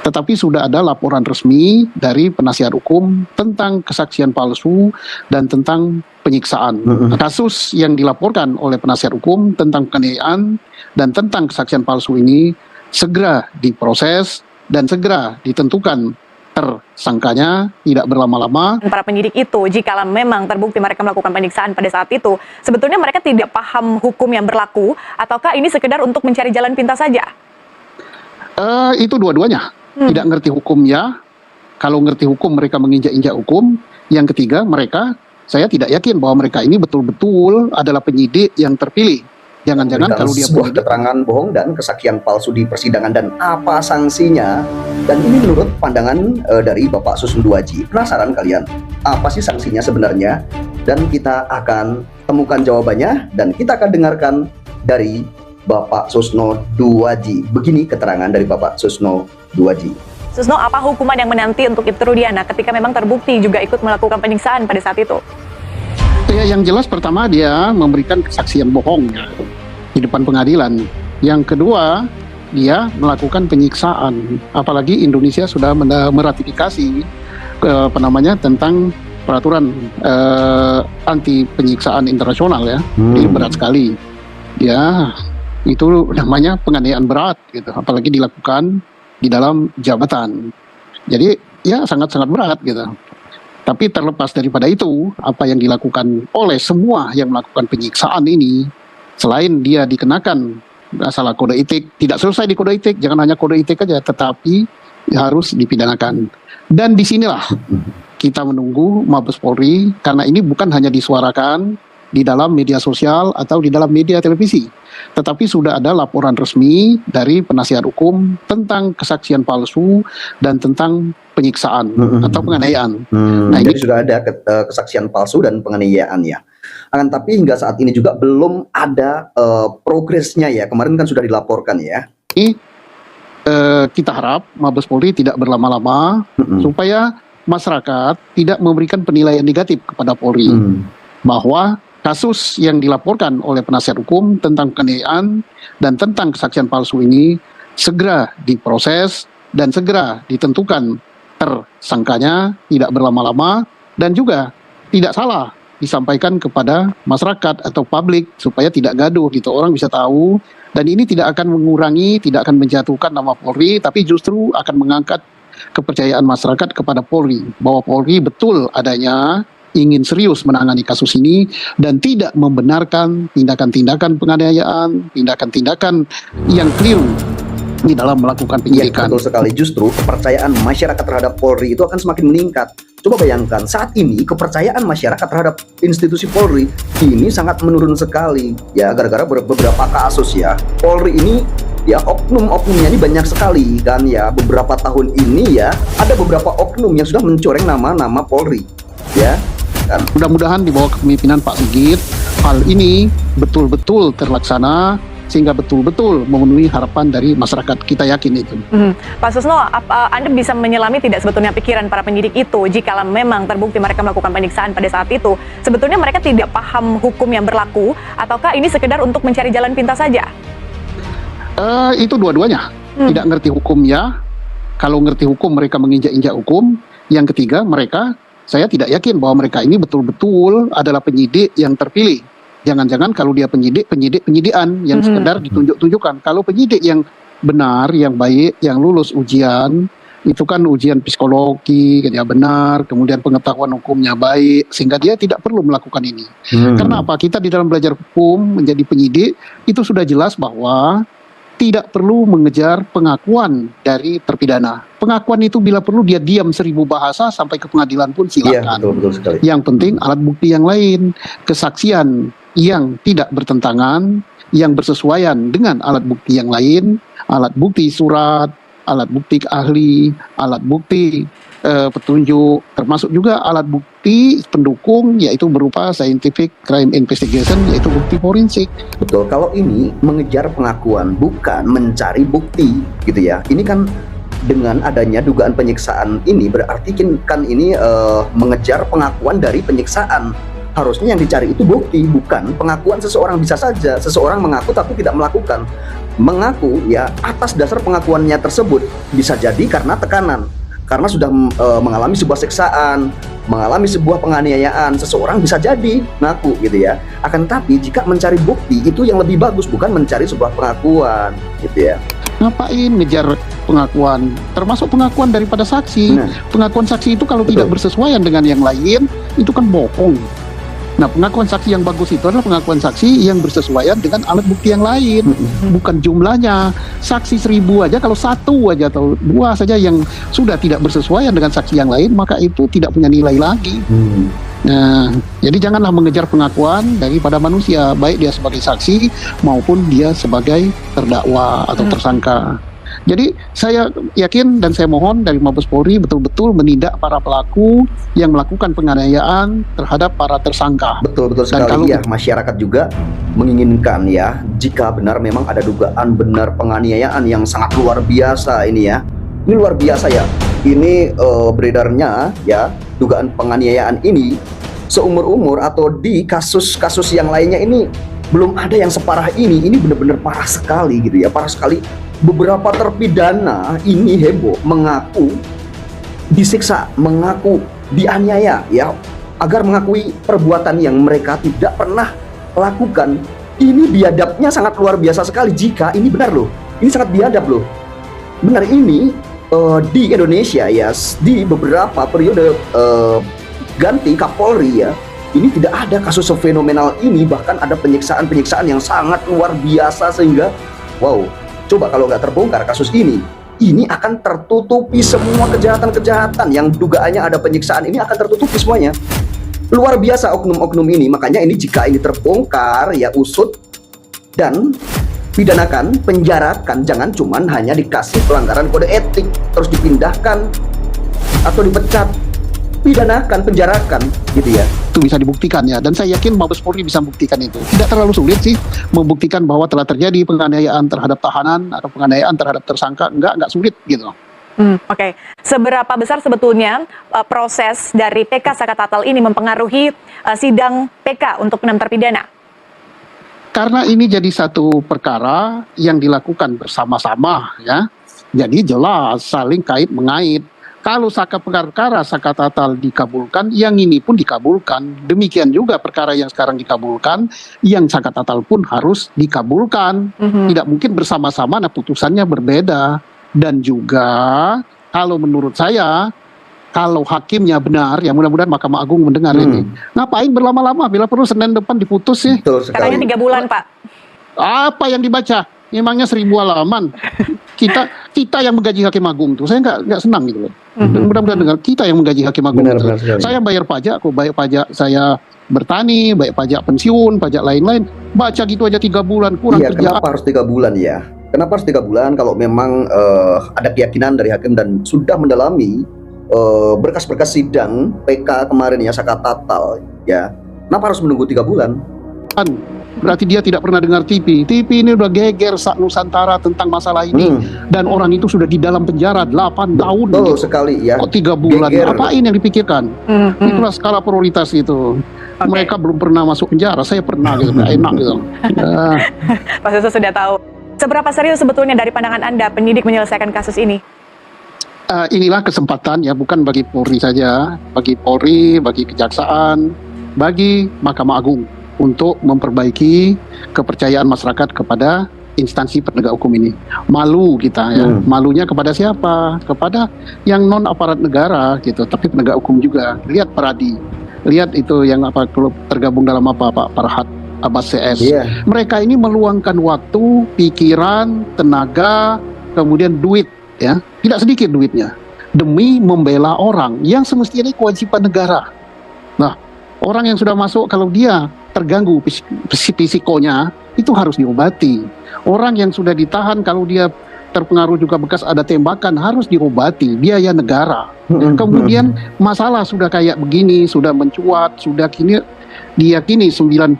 tetapi sudah ada laporan resmi dari penasihat hukum tentang kesaksian palsu dan tentang penyiksaan. Kasus yang dilaporkan oleh penasihat hukum tentang penganiayaan dan tentang kesaksian palsu ini segera diproses dan segera ditentukan tersangkanya, tidak berlama-lama. Para penyidik itu, jika memang terbukti mereka melakukan penyiksaan pada saat itu, sebetulnya mereka tidak paham hukum yang berlaku, ataukah ini sekedar untuk mencari jalan pintas saja? Itu dua-duanya. Tidak ngerti hukumnya. Kalau ngerti hukum, mereka menginjak-injak hukum. Yang ketiga, saya tidak yakin bahwa mereka ini betul-betul adalah penyidik yang terpilih. Jangan-jangan kalau dia sebuah keterangan bohong dan kesaksian palsu di persidangan, dan apa sanksinya? Dan ini menurut pandangan dari Bapak Susno Duaji. Penasaran kalian? Apa sih sanksinya sebenarnya? Dan kita akan temukan jawabannya dan kita akan dengarkan dari Bapak Susno Duaji. Begini keterangan dari Bapak Susno Duaji. Susno, apa hukuman yang menanti untuk Ibtu Rudiana ketika memang terbukti juga ikut melakukan penyiksaan pada saat itu? Ya, yang jelas pertama dia memberikan kesaksian bohong di depan pengadilan. Yang kedua, dia melakukan penyiksaan. Apalagi Indonesia sudah meratifikasi tentang peraturan anti penyiksaan internasional ya. Ini berat sekali. Ya, itu namanya penganiayaan berat gitu. Apalagi dilakukan di dalam jabatan. Jadi ya sangat-sangat berat gitu. Tapi terlepas daripada itu, apa yang dilakukan oleh semua yang melakukan penyiksaan ini, selain dia dikenakan masalah kode etik, tidak selesai di kode etik, jangan hanya kode etik aja, tetapi harus dipidanakan. Dan disinilah kita menunggu Mabes Polri, karena ini bukan hanya disuarakan di dalam media sosial atau di dalam media televisi, tetapi sudah ada laporan resmi dari penasihat hukum tentang kesaksian palsu dan tentang penyiksaan atau penganiayaan. Nah, jadi sudah ada kesaksian palsu dan penganiayaan ya. Akan tapi hingga saat ini juga belum ada progresnya ya. Kemarin kan sudah dilaporkan ya. Kita harap Mabes Polri tidak berlama-lama supaya masyarakat tidak memberikan penilaian negatif kepada Polri bahwa kasus yang dilaporkan oleh penasihat hukum tentang penganiayaan dan tentang kesaksian palsu ini segera diproses dan segera ditentukan tersangkanya, tidak berlama-lama, dan juga tidak salah disampaikan kepada masyarakat atau publik supaya tidak gaduh gitu, orang bisa tahu. Dan ini tidak akan mengurangi, tidak akan menjatuhkan nama Polri, tapi justru akan mengangkat kepercayaan masyarakat kepada Polri, bahwa Polri betul adanya ingin serius menangani kasus ini dan tidak membenarkan tindakan-tindakan penganiayaan, tindakan-tindakan yang keliru di dalam melakukan penyidikan. Ya, betul sekali. Justru kepercayaan masyarakat terhadap Polri itu akan semakin meningkat. Coba bayangkan, saat ini kepercayaan masyarakat terhadap institusi Polri ini sangat menurun sekali. Ya, gara-gara beberapa kasus ya. Polri ini ya oknum-oknumnya ini banyak sekali kan ya. Beberapa tahun ini ya ada beberapa oknum yang sudah mencoreng nama-nama Polri. Ya. Kan. Mudah-mudahan di bawah kepemimpinan Pak Sigit hal ini betul-betul terlaksana sehingga betul-betul memenuhi harapan dari masyarakat, kita yakin itu. Pak Susno, Anda bisa menyelami tidak sebetulnya pikiran para penyidik itu jika memang terbukti mereka melakukan penyiksaan pada saat itu, sebetulnya mereka tidak paham hukum yang berlaku, ataukah ini sekedar untuk mencari jalan pintas saja? Itu dua-duanya. Tidak ngerti hukumnya. Kalau ngerti hukum, mereka menginjak-injak hukum. Yang ketiga, saya tidak yakin bahwa mereka ini betul-betul adalah penyidik yang terpilih. Jangan-jangan kalau dia penyidikan yang sekedar ditunjuk-tunjukkan. Kalau penyidik yang benar, yang baik, yang lulus ujian, itu kan ujian psikologi, dia benar, kemudian pengetahuan hukumnya baik, sehingga dia tidak perlu melakukan ini. Karena apa? Kita di dalam belajar hukum menjadi penyidik, itu sudah jelas bahwa tidak perlu mengejar pengakuan dari terpidana. Pengakuan itu bila perlu dia diam 1000 bahasa sampai ke pengadilan pun silakan. Iya, betul sekali. Yang penting alat bukti yang lain, kesaksian yang tidak bertentangan, yang bersesuaian dengan alat bukti yang lain, alat bukti surat, alat bukti ahli, alat bukti petunjuk, termasuk juga alat bukti pendukung, yaitu berupa scientific crime investigation, yaitu bukti forensik. Betul, kalau ini mengejar pengakuan bukan mencari bukti gitu ya. Ini kan dengan adanya dugaan penyiksaan ini berarti kan ini mengejar pengakuan dari penyiksaan. Harusnya yang dicari itu bukti, bukan pengakuan seseorang. Bisa saja seseorang mengaku tapi tidak melakukan. Mengaku ya atas dasar pengakuannya tersebut bisa jadi karena tekanan, karena sudah mengalami sebuah siksaan, mengalami sebuah penganiayaan. Seseorang bisa jadi ngaku gitu ya. Akan tapi jika mencari bukti itu yang lebih bagus, bukan mencari sebuah pengakuan gitu ya. Ngapain ngejar pengakuan, termasuk pengakuan daripada saksi. Nah. Pengakuan saksi itu kalau Betul. tidak bersesuaian dengan yang lain, itu kan bohong. Nah, pengakuan saksi yang bagus itu adalah pengakuan saksi yang bersesuaian dengan alat bukti yang lain, bukan jumlahnya. Saksi 1000 aja, kalau satu aja atau dua saja yang sudah tidak bersesuaian dengan saksi yang lain, maka itu tidak punya nilai lagi. Nah, jadi janganlah mengejar pengakuan daripada manusia, baik dia sebagai saksi maupun dia sebagai terdakwa atau tersangka. Jadi saya yakin dan saya mohon dari Mabes Polri betul-betul menindak para pelaku yang melakukan penganiayaan terhadap para tersangka. Betul Dan sekali kalau- ya, masyarakat juga menginginkan ya, jika benar memang ada dugaan benar penganiayaan yang sangat luar biasa ini ya. Ini luar biasa ya. Ini beredarnya ya, dugaan penganiayaan ini seumur-umur atau di kasus-kasus yang lainnya ini belum ada yang separah ini. Ini benar-benar parah sekali gitu ya, parah sekali. Beberapa terpidana ini heboh mengaku disiksa, mengaku dianiaya ya, agar mengakui perbuatan yang mereka tidak pernah lakukan. Ini biadabnya sangat luar biasa sekali jika ini benar loh. Ini sangat biadab loh. Benar ini di Indonesia ya, di beberapa periode ganti Kapolri ya, ini tidak ada kasus fenomenal ini. Bahkan ada penyiksaan-penyiksaan yang sangat luar biasa sehingga wow. Coba kalau nggak terbongkar kasus ini akan tertutupi semua kejahatan-kejahatan yang dugaannya ada penyiksaan, ini akan tertutupi semuanya. Luar biasa oknum-oknum ini, makanya ini jika ini terbongkar ya usut dan pidanakan, penjarakan, jangan cuman hanya dikasih pelanggaran kode etik terus dipindahkan atau dipecat. Pidanakan, penjarakan gitu ya. Itu bisa dibuktikan ya, dan saya yakin Mabes Polri bisa membuktikan itu. Tidak terlalu sulit sih membuktikan bahwa telah terjadi penganiayaan terhadap tahanan atau penganiayaan terhadap tersangka. Enggak sulit gitu. Oke. Seberapa besar sebetulnya proses dari PK Sakatatal ini mempengaruhi sidang PK untuk 6 terpidana? Karena ini jadi satu perkara yang dilakukan bersama-sama ya. Jadi jelas saling kait mengait. Kalau perkara Sakatatal dikabulkan, yang ini pun dikabulkan. Demikian juga perkara yang sekarang dikabulkan, yang Sakatatal pun harus dikabulkan. Tidak mungkin bersama-sama, nah putusannya berbeda. Dan juga kalau menurut saya, kalau hakimnya benar, ya mudah-mudahan Mahkamah Agung mendengar ini. Ngapain berlama-lama, bila perlu Senin depan diputus sih. Betul sekali. Katanya 3 bulan, Pak. Apa yang dibaca? Memangnya 1000 halaman. Kita yang menggaji Hakim Agung tuh, saya nggak senang gitu loh. Mudah-mudahan dengar, kita yang menggaji Hakim Agung. Benar sekali. Saya bayar pajak kok, bayar pajak saya bertani, bayar pajak pensiun, pajak lain-lain. Baca gitu aja 3 bulan, kurang Iya, kerjaan. kenapa harus 3 bulan ya? Kenapa harus 3 bulan kalau memang ada keyakinan dari hakim dan sudah mendalami berkas-berkas sidang PK kemarin ya, Sakatatal ya. Kenapa harus menunggu 3 bulan? Berarti dia tidak pernah dengar TV. TV ini udah geger Nusantara tentang masalah ini. Dan orang itu sudah di dalam penjara 8 tahun. Betul gitu. sekali ya. Kok 3 bulan? Geger. Apain yang dipikirkan? Itulah skala prioritas itu. Mereka belum pernah masuk penjara, saya pernah gitu, enak gitu. Pak Susu sudah tahu. Seberapa serius sebetulnya dari pandangan Anda penyidik menyelesaikan kasus ini? Inilah kesempatan ya, bukan bagi Polri saja, bagi Polri, bagi Kejaksaan, bagi Mahkamah Agung untuk memperbaiki kepercayaan masyarakat kepada instansi penegak hukum ini. Malu kita ya, malunya kepada siapa? Kepada yang non aparat negara gitu, tapi penegak hukum juga. Lihat Peradi, lihat itu yang klub tergabung dalam Pak Farhad Abbas CS. Mereka ini meluangkan waktu, pikiran, tenaga, kemudian duit ya, tidak sedikit duitnya, demi membela orang yang semestinya kewajiban negara. Nah, orang yang sudah masuk kalau dia terganggu psikonya itu harus diobati. Orang yang sudah ditahan kalau dia terpengaruh juga bekas ada tembakan harus diobati, biaya negara. Kemudian masalah sudah kayak begini, sudah mencuat, sudah kini diyakini 99%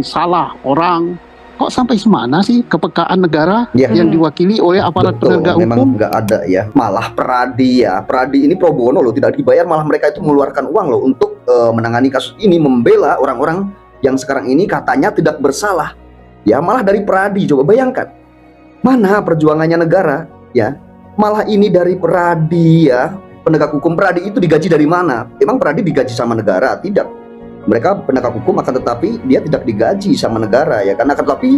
salah orang. Kok sampai semana sih kepekaan negara yang diwakili oleh aparat penegak memang hukum? nggak ada ya. Malah Peradi ya, Peradi ini pro bono loh, tidak dibayar, malah mereka itu mengeluarkan uang loh untuk menangani kasus ini, membela orang-orang yang sekarang ini katanya tidak bersalah. Ya, malah dari Peradi, coba bayangkan. Mana perjuangannya negara, ya? Malah ini dari Peradi, ya. Penegak hukum Peradi itu digaji dari mana? Emang Peradi digaji sama negara? Tidak. Mereka penegak hukum, akan tetapi dia tidak digaji sama negara, ya. Karena akan tetapi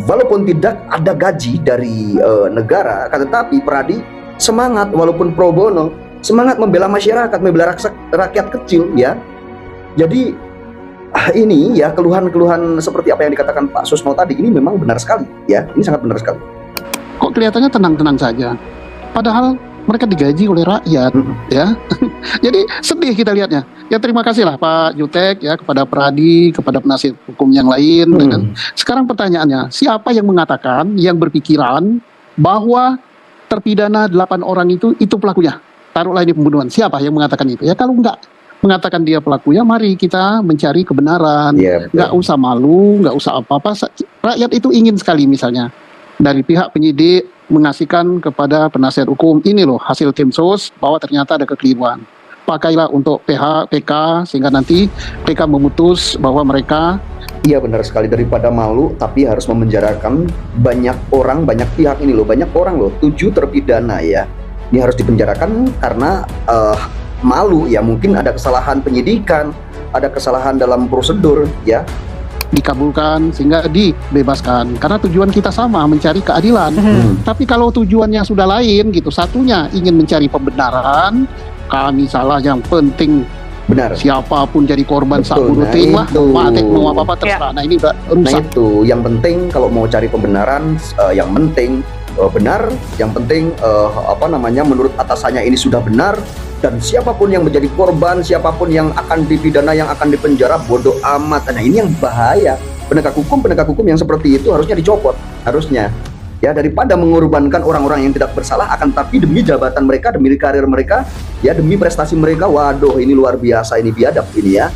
walaupun tidak ada gaji dari negara, akan tetapi Peradi semangat walaupun pro bono, semangat membela masyarakat, membela rakyat kecil, ya. Jadi ini ya keluhan-keluhan seperti apa yang dikatakan Pak Susno tadi ini memang benar sekali, ya. Ini sangat benar sekali. Kok kelihatannya tenang-tenang saja, padahal mereka digaji oleh rakyat, ya. Jadi sedih kita lihatnya. Ya terima kasih lah Pak Jutek, ya, kepada Peradi, kepada penasihat hukum yang lain. Kan? Sekarang pertanyaannya, siapa yang mengatakan, yang berpikiran bahwa terpidana 8 orang itu pelakunya? Taruhlah ini pembunuhan. Siapa yang mengatakan itu? Ya kalau enggak mengatakan dia pelakunya, mari kita mencari kebenaran. Nggak usah malu, nggak usah apa-apa. Rakyat itu ingin sekali misalnya dari pihak penyidik mengasihkan kepada penasihat hukum, ini loh hasil tim sus bahwa ternyata ada kekeliruan. Pakailah untuk PK sehingga nanti PK memutus bahwa mereka. Iya benar sekali, daripada malu tapi harus memenjarakan banyak orang, banyak pihak ini loh, banyak orang loh, 7 terpidana ya. Ini harus dipenjarakan karena malu ya, mungkin ada kesalahan penyidikan, ada kesalahan dalam prosedur ya. Dikabulkan sehingga dibebaskan karena tujuan kita sama, mencari keadilan. Tapi kalau tujuannya sudah lain gitu, satunya ingin mencari pembenaran, kami salah, yang penting benar, siapapun jadi korban saat bunuh timah, mati mau apa-apa terserah. Nah ini udah rusak. Nah itu yang penting kalau mau cari pembenaran, yang penting benar, yang penting menurut atasannya ini sudah benar. Dan siapapun yang menjadi korban, siapapun yang akan dipidana, yang akan dipenjara, bodoh amat. Nah ini yang bahaya. Penegak hukum yang seperti itu harusnya dicopot, harusnya. Ya, daripada mengorbankan orang-orang yang tidak bersalah, akan tapi demi jabatan mereka, demi karir mereka, ya demi prestasi mereka. Waduh, ini luar biasa, ini biadab ini ya.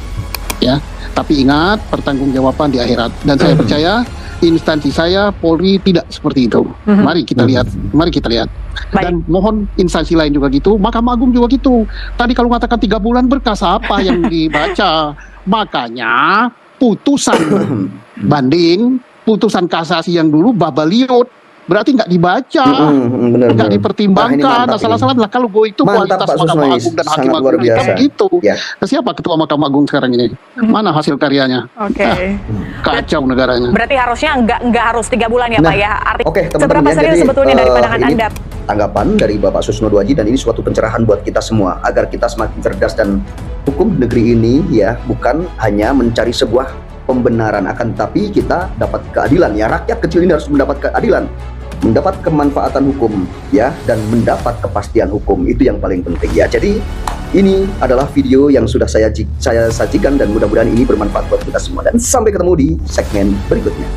Ya, tapi ingat pertanggungjawaban di akhirat. Dan saya percaya instansi saya Polri tidak seperti itu. Mari kita lihat, Dan mohon instansi lain juga gitu, Mahkamah Agung juga gitu. Tadi kalau mengatakan 3 bulan berkas apa yang dibaca? Makanya putusan banding, putusan kasasi yang dulu babaliot, berarti nggak dibaca, nggak dipertimbangkan, salah-salah lah. Kalau gue itu kualitas Mahkamah Agung dan Hakim Agung kan gitu. Ya. Siapa ketua Mahkamah Agung sekarang ini? Mana hasil karyanya? Kacau negaranya. Berarti harusnya nggak harus 3 bulan ya Pak ya? Teman-teman, seberapa serius sebetulnya dari pandangan Anda? Tanggapan dari Bapak Susno Duaji, dan ini suatu pencerahan buat kita semua agar kita semakin cerdas. Dan hukum negeri ini ya bukan hanya mencari sebuah pembenaran, akan tapi kita dapat keadilan ya. Rakyat kecil ini harus mendapat keadilan, mendapat kemanfaatan hukum ya, dan mendapat kepastian hukum. Itu yang paling penting ya. Jadi ini adalah video yang sudah saya sajikan, dan mudah-mudahan ini bermanfaat buat kita semua, dan sampai ketemu di segmen berikutnya.